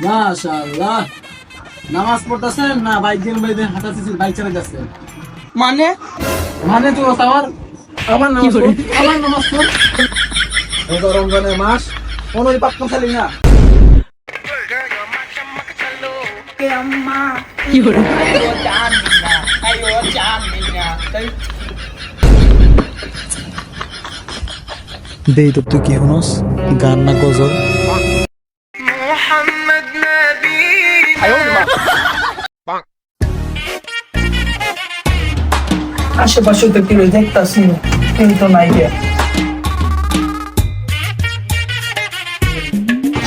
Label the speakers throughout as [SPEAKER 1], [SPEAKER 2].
[SPEAKER 1] মাশাআল্লাহ, নামাজ পড়তেছেন না বাইক দিয়ে হাঁটাচ্ছেন, বাইক চালাতে যাচ্ছেন?
[SPEAKER 2] মানে
[SPEAKER 1] মানে তো আমার আমার নামাজ পড়, আমার নামাজ পড়। রোজা রমজানের মাস, কোনোই পাক খালি না।
[SPEAKER 3] দেই তো তুই কি হনস, গান না গজল?
[SPEAKER 2] আশেপাশে তো কেউ দেখতাছি কেউ তো নাই গে।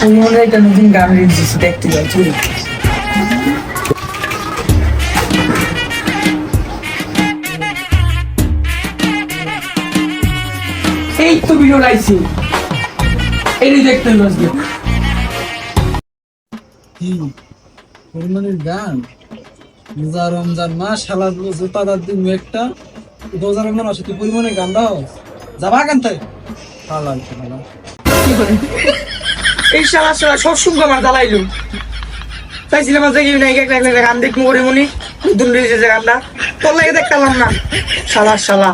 [SPEAKER 2] আমি মনে হয় একটা নতুন গান রিলিজ দিচ্ছি, দেখতে যাই চলি। এই তো ভিডিও লাইছি, এই দেখতে বসবে।
[SPEAKER 1] পরিমাণের গান, রোজা রমজান মাস, শালা জুতাদার দিন একটা রোজা রমজান মাসে তুই পরিমাণে গান দাও, যাবা গান তাই হালাল হালাল।
[SPEAKER 2] এই শালা শালা সব শুনবো আমার জ্বালাইলো। চাইছিলাম যে গান দেখবো করে মনি নতুন রিলিজের গানটা, তোর লাগে দেখতাম না। শালা শালা